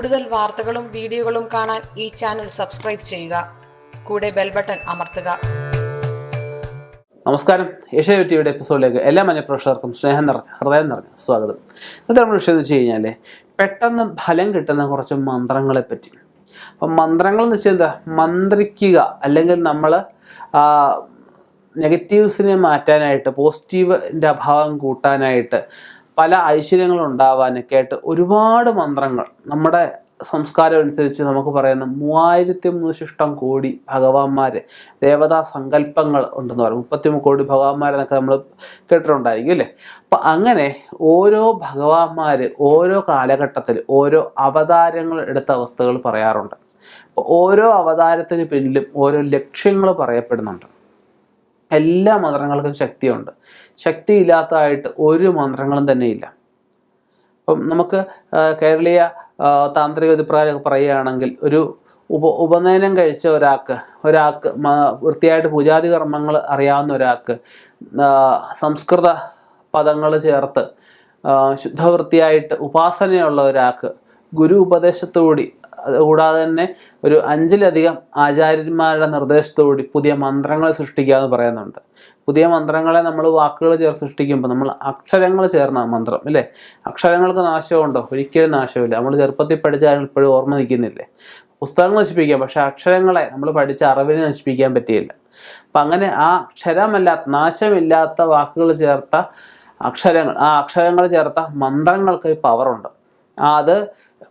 കൂടുതൽ വാർത്തകളും വീഡിയോകളും കാണാൻ ഈ ചാനൽ സബ്സ്ക്രൈബ് ചെയ്യുക. കൂടെ ബെൽ ബട്ടൺ അമർത്തുക. നമസ്കാരം. ഏഷ്യാനെറ്റ് ടിവിയുടെ എപ്പിസോഡിലേക്ക് എല്ലാ മാന്യപ്രേക്ഷകർക്കും ഹൃദയം നിറഞ്ഞ സ്വാഗതം. ഇന്നത്തെ നമ്മുടെ വിഷയം എന്ന് വെച്ച് കഴിഞ്ഞാൽ പെട്ടെന്ന് ഫലം കിട്ടുന്ന കുറച്ച് മന്ത്രങ്ങളെ പറ്റി. അപ്പം മന്ത്രങ്ങൾ എന്ന് വെച്ചാൽ എന്താ? മന്ത്രിക്കുക, അല്ലെങ്കിൽ നമ്മൾ നെഗറ്റീവ്സിനെ മാറ്റാനായിട്ട്, പോസിറ്റീവിൻ്റെ അഭാവം കൂട്ടാനായിട്ട്, പല ഐശ്വര്യങ്ങളും ഉണ്ടാവാനൊക്കെ ആയിട്ട് ഒരുപാട് മന്ത്രങ്ങൾ നമ്മുടെ സംസ്കാരം അനുസരിച്ച് നമുക്ക് പറയുന്ന 3300 കോടി ഭഗവാന്മാർ, ദേവതാ സങ്കല്പങ്ങൾ ഉണ്ടെന്ന് പറയും. 33 കോടി ഭഗവാന്മാരെന്നൊക്കെ നമ്മൾ കേട്ടിട്ടുണ്ടായിരിക്കും അല്ലേ? അപ്പം അങ്ങനെ ഓരോ ഭഗവാന്മാർ ഓരോ കാലഘട്ടത്തിൽ ഓരോ അവതാരങ്ങൾ എടുത്ത അവസ്ഥകൾ പറയാറുണ്ട്. അപ്പോൾ ഓരോ അവതാരത്തിന് പിന്നിലും ഓരോ ലക്ഷ്യങ്ങൾ പറയപ്പെടുന്നുണ്ട്. എല്ലാ മന്ത്രങ്ങൾക്കും ശക്തിയുണ്ട്. ശക്തിയില്ലാത്തതായിട്ട് ഒരു മന്ത്രങ്ങളും തന്നെ ഇല്ല. അപ്പം നമുക്ക് കേരളീയ താന്ത്രിക വിധിപ്രകാരം പറയുകയാണെങ്കിൽ ഒരു ഉപനയനം കഴിച്ച ഒരാൾക്ക് വൃത്തിയായിട്ട് പൂജാതി കർമ്മങ്ങൾ അറിയാവുന്ന ഒരാൾക്ക് സംസ്കൃത പദങ്ങൾ ചേർത്ത് ശുദ്ധവൃത്തിയായിട്ട് ഉപാസനയുള്ള ഒരാൾക്ക് ഗുരു ഉപദേശത്തോടി, കൂടാതെ തന്നെ ഒരു 5ലധികം ആചാര്യന്മാരുടെ നിർദ്ദേശത്തോടി പുതിയ മന്ത്രങ്ങൾ സൃഷ്ടിക്കുക എന്ന് പറയുന്നുണ്ട്. പുതിയ മന്ത്രങ്ങളെ നമ്മൾ വാക്കുകൾ ചേർത്ത് സൃഷ്ടിക്കുമ്പോൾ നമ്മൾ അക്ഷരങ്ങൾ ചേർന്ന മന്ത്രം അല്ലേ? അക്ഷരങ്ങൾക്ക് നാശമുണ്ടോ? ഒരിക്കലും നാശമില്ല. നമ്മൾ ചെറുപ്പത്തിൽ പഠിച്ച കാര്യങ്ങൾ ഇപ്പോഴും ഓർമ്മ നിൽക്കുന്നില്ലേ? പുസ്തകങ്ങൾ നശിപ്പിക്കാം, പക്ഷെ അക്ഷരങ്ങളെ നമ്മൾ പഠിച്ച അറിവിനെ നശിപ്പിക്കാൻ പറ്റിയില്ല. അപ്പം അങ്ങനെ ആ നാശമില്ലാത്ത വാക്കുകൾ ചേർത്ത അക്ഷരങ്ങൾ ചേർത്ത മന്ത്രങ്ങൾക്ക് പവറുണ്ട്. അത്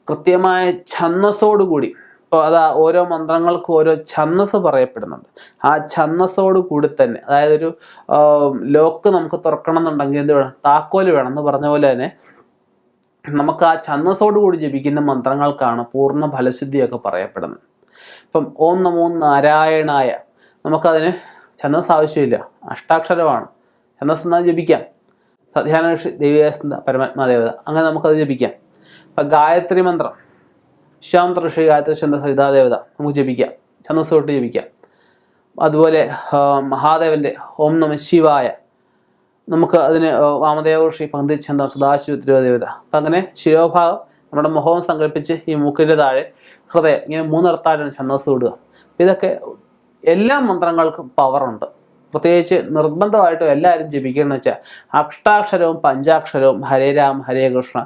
കൃത്യമായ ഛന്ദസ്സോടുകൂടി, ഇപ്പോൾ ഓരോ മന്ത്രങ്ങൾക്കും ഓരോ ഛന്ദസ് പറയപ്പെടുന്നുണ്ട്. ആ ഛന്ദസ്സോട് കൂടി തന്നെ, അതായത് ഒരു ലോക്ക് നമുക്ക് തുറക്കണം എന്നുണ്ടെങ്കിൽ എന്ത് വേണം? താക്കോല് വേണം എന്ന് പറഞ്ഞ പോലെ തന്നെ നമുക്ക് ആ ഛന്ദസ്സോട് കൂടി ജപിക്കുന്ന മന്ത്രങ്ങൾക്കാണ് പൂർണ്ണ ഫലസിദ്ധിയൊക്കെ പറയപ്പെടുന്നത്. ഇപ്പം ഓം നമോ നാരായണായ, നമുക്കതിന് ഛന്ദസ് ആവശ്യമില്ല, അഷ്ടാക്ഷരമാണ്. ഛന്ദസ് എന്നാൽ ജപിക്കാം. ധ്യാന ഋഷി ദേവിയാസ്ത പരമാത്മാദേവത, അങ്ങനെ നമുക്കത് ജപിക്കാം. ഇപ്പം ഗായത്രി മന്ത്രം, വിശ്വാമിത്ര ഋഷി ഗായത്രി ഛന്ദസ് സീതാദേവത നമുക്ക് ജപിക്കാം, ഛന്ദസ് തൊട്ട് ജപിക്കാം. അതുപോലെ മഹാദേവൻ്റെ ഓം നമ ശിവായ, നമുക്ക് അതിന് വാമദേവ ഋഷി പങ്ക്തി ഛന്ദം സദാശിവ തിരുവദേവത. അപ്പം അങ്ങനെ ശിരോഭാഗം നമ്മുടെ മുഖവും സങ്കല്പിച്ച് ഈ മൂക്കിൻ്റെ താഴെ ഹൃദയം, ഇങ്ങനെ 3 ഛന്ദസ് വിടുക. ഇതൊക്കെ എല്ലാ മന്ത്രങ്ങൾക്കും പവറുണ്ട്. പ്രത്യേകിച്ച് നിർബന്ധമായിട്ടും എല്ലാവരും ജപിക്കുകയെന്ന് വെച്ചാൽ അഷ്ടാക്ഷരവും പഞ്ചാക്ഷരവും ഹരേ രാം ഹരേ കൃഷ്ണ,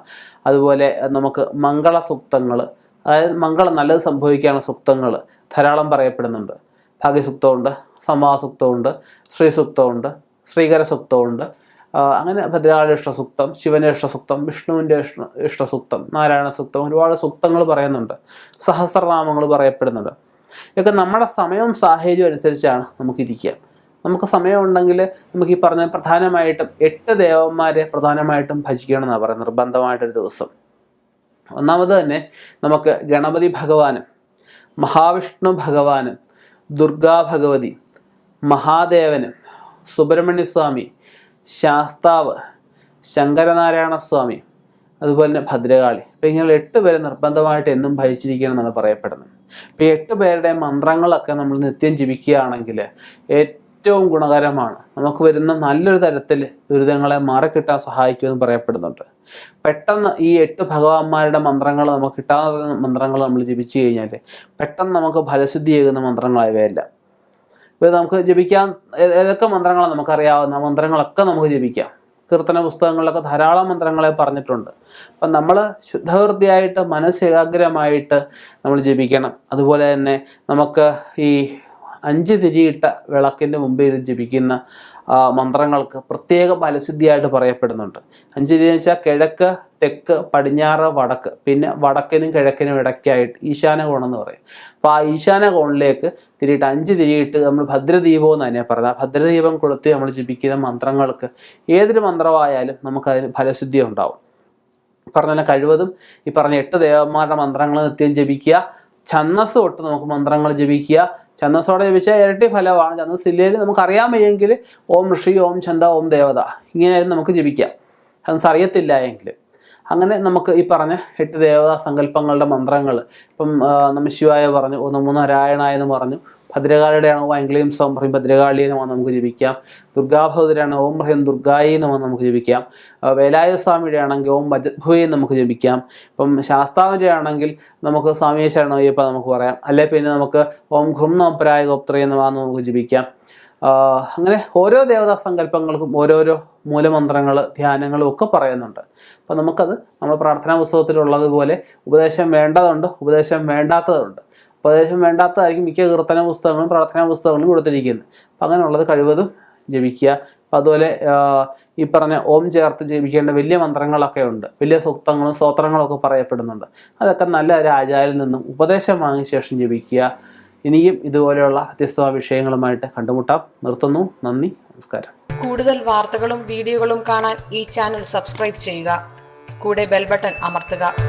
അതുപോലെ നമുക്ക് മംഗളസൂക്തങ്ങൾ, അതായത് മംഗളം നല്ലത് സംഭവിക്കാനുള്ള സൂക്തങ്ങൾ ധാരാളം പറയപ്പെടുന്നുണ്ട്. ഭാഗ്യസൂക്തമുണ്ട്, സമാസൂക്തമുണ്ട്, ശ്രീസൂക്തമുണ്ട്, ശ്രീകര സൂക്തമുണ്ട്. അങ്ങനെ ഭദ്രകാളി ഇഷ്ടസൂക്തം, ശിവന്റെ ഇഷ്ടസൂക്തം, വിഷ്ണുവിൻ്റെ ഇഷ്ടസൂക്തം, നാരായണ സൂക്തം, ഒരുപാട് സൂക്തങ്ങൾ പറയുന്നുണ്ട്. സഹസ്രനാമങ്ങൾ പറയപ്പെടുന്നുണ്ട്. ഇതൊക്കെ നമ്മുടെ സമയവും സാഹചര്യവും അനുസരിച്ചാണ് നമുക്കിരിക്കുക. നമുക്ക് സമയമുണ്ടെങ്കിൽ നമുക്ക് ഈ പറഞ്ഞ പ്രധാനമായിട്ടും 8 ദേവന്മാരെ പ്രധാനമായിട്ടും ഭജിക്കണമെന്നാണ് പറയുന്നത്, നിർബന്ധമായിട്ടൊരു ദിവസം. ഒന്നാമത് തന്നെ നമുക്ക് ഗണപതി ഭഗവാനും, മഹാവിഷ്ണു ഭഗവാനും, ദുർഗാ ഭഗവതി, മഹാദേവനും, സുബ്രഹ്മണ്യസ്വാമി, ശാസ്താവ്, ശങ്കരനാരായണ സ്വാമി, അതുപോലെ തന്നെ ഭദ്രകാളി. അപ്പം ഇങ്ങനെ 8 പേരെ നിർബന്ധമായിട്ട് എന്നും ഭജിച്ചിരിക്കണം എന്നാണ് പറയപ്പെടുന്നത്. അപ്പം ഈ 8 പേരുടെ മന്ത്രങ്ങളൊക്കെ നമ്മൾ നിത്യം ജപിക്കുകയാണെങ്കിൽ ഏറ്റവും ഗുണകരമാണ്. നമുക്ക് വരുന്ന നല്ലൊരു തരത്തിൽ ദുരിതങ്ങളെ മാറിക്കിട്ടാൻ സഹായിക്കുമെന്ന് പറയപ്പെടുന്നുണ്ട്. പെട്ടെന്ന് ഈ 8 ഭഗവാന്മാരുടെ മന്ത്രങ്ങൾ നമുക്ക് കിട്ടാവുന്ന മന്ത്രങ്ങൾ നമ്മൾ ജപിച്ചു കഴിഞ്ഞാൽ പെട്ടെന്ന് നമുക്ക് ഫലശുദ്ധി ചെയ്യുന്ന മന്ത്രങ്ങളായവയല്ല. ഇപ്പോൾ നമുക്ക് ജപിക്കാൻ ഏതൊക്കെ മന്ത്രങ്ങളാണ് നമുക്കറിയാവുന്ന മന്ത്രങ്ങളൊക്കെ നമുക്ക് ജപിക്കാം. കീർത്തന പുസ്തകങ്ങളിലൊക്കെ ധാരാളം മന്ത്രങ്ങളെ പറഞ്ഞിട്ടുണ്ട്. അപ്പം നമ്മൾ ശുദ്ധവൃത്തിയായിട്ട് മനസ്സേകാഗ്രമായിട്ട് നമ്മൾ ജപിക്കണം. അതുപോലെ തന്നെ നമുക്ക് ഈ 5 തിരിയിട്ട വിളക്കിൻ്റെ മുമ്പിൽ ജപിക്കുന്ന മന്ത്രങ്ങൾക്ക് പ്രത്യേക ഫലസിദ്ധിയായിട്ട് പറയപ്പെടുന്നുണ്ട്. 5 തിരി എന്ന് വെച്ചാൽ കിഴക്ക്, തെക്ക്, പടിഞ്ഞാറ്, വടക്ക്, പിന്നെ വടക്കിനും കിഴക്കിനും ഇടയ്ക്കായിട്ട് ഈശാന കോണം എന്ന് പറയും. അപ്പോൾ ആ ഈശാന കോണിലേക്ക് തിരിയിട്ട് 5 തിരിയിട്ട് നമ്മൾ ഭദ്രദീപം എന്ന് തന്നെ പറയുന്നത്. ഭദ്രദീപം കൊളുത്തി നമ്മൾ ജപിക്കുന്ന മന്ത്രങ്ങൾക്ക് ഏതൊരു മന്ത്രമായാലും നമുക്കതിന് ഫലസിദ്ധി ഉണ്ടാവും. പറഞ്ഞ കഴിവതും ഈ പറഞ്ഞ 8 ദേവന്മാരുടെ മന്ത്രങ്ങൾ നിത്യം ജപിക്കുക. ഛന്ദസ് തൊട്ട് നമുക്ക് മന്ത്രങ്ങൾ ജപിക്കുക. ഛന്ദസ്സോടെ ജപിച്ചാൽ ഇരട്ടി ഫലമാണ്. ഛന്ദസ് ഇല്ലെങ്കിൽ നമുക്ക് അറിയാൻ വയ്യെങ്കിൽ ഓം ഋഷി, ഓം ഛന്ദ, ഓം ദേവത, ഇങ്ങനെയായിരുന്നു നമുക്ക് ജപിക്കാം. ഛന്ദസ് അറിയത്തില്ല എങ്കിൽ. അങ്ങനെ നമുക്ക് ഈ പറഞ്ഞ 8 ദേവതാ സങ്കല്പങ്ങളുടെ മന്ത്രങ്ങൾ, ഇപ്പം നമ ശിവായ പറഞ്ഞു, ഓം നമോ നാരായണായ എന്ന് പറഞ്ഞു, ഭദ്രകാളിയുടെയാണ് ഓം ഐംക്ലീം സോം ഹ്രീം ഭദ്രകാളി നമഃ നമുക്ക് ജപിക്കാം. ദുർഗാഭഗവതിയാണ് ഓം ഹ്രീം ദുർഗായി നമഃ നമുക്ക് ജപിക്കാം. വേലായുധ സ്വാമിയുടെ ആണെങ്കിൽ ഓം വജ്രഭുവേ നമുക്ക് ജപിക്കാം. ഇപ്പം ശാസ്താവിൻ്റെ ആണെങ്കിൽ നമുക്ക് സ്വാമിയെ ശരണയ്യപ്പ നമുക്ക് പറയാം. അല്ലെ പിന്നെ നമുക്ക് ഓം ഘൃം നമപരായ ഗോപ്ത്രേ നമഃ നമുക്ക് ജപിക്കാം. അങ്ങനെ ഓരോ ദേവതാ സങ്കല്പങ്ങൾക്കും ഓരോരോ മൂലമന്ത്രങ്ങൾ ധ്യാനങ്ങളും ഒക്കെ പറയുന്നുണ്ട്. അപ്പം നമുക്കത് നമ്മൾ പ്രാർത്ഥനാ പുസ്തകത്തിലുള്ളതുപോലെ ഉപദേശം വേണ്ടതുണ്ട്, ഉപദേശം വേണ്ടാത്തതുണ്ട്. ഉപദേശം വേണ്ടാത്തതായിരിക്കും മിക്ക കീർത്തന പുസ്തകങ്ങളും പ്രാർത്ഥനാ പുസ്തകങ്ങളും കൊടുത്തിരിക്കുന്നത്. അപ്പം അങ്ങനെയുള്ളത് കഴിവതും ജപിക്കുക. അപ്പം അതുപോലെ ഈ പറഞ്ഞ ഓം ചേർത്ത് ജപിക്കേണ്ട വലിയ മന്ത്രങ്ങളൊക്കെ ഉണ്ട്, വലിയ സൂക്തങ്ങളും സ്തോത്രങ്ങളും ഒക്കെ പറയപ്പെടുന്നുണ്ട്. അതൊക്കെ നല്ല ഒരു ആചാര്യനിൽ നിന്നും ഉപദേശം വാങ്ങിയ ശേഷം ജപിക്കുക. ഇനിയും ഇതുപോലെയുള്ള വ്യത്യസ്തമായ വിഷയങ്ങളുമായിട്ട് കണ്ടുമുട്ടാം. നിർത്തുന്നു. നന്ദി, നമസ്കാരം. കൂടുതൽ വാർത്തകളും വീഡിയോകളും കാണാൻ ഈ ചാനൽ സബ്സ്ക്രൈബ് ചെയ്യുക. കൂടെ ബെൽ ബട്ടൺ അമർത്തുക.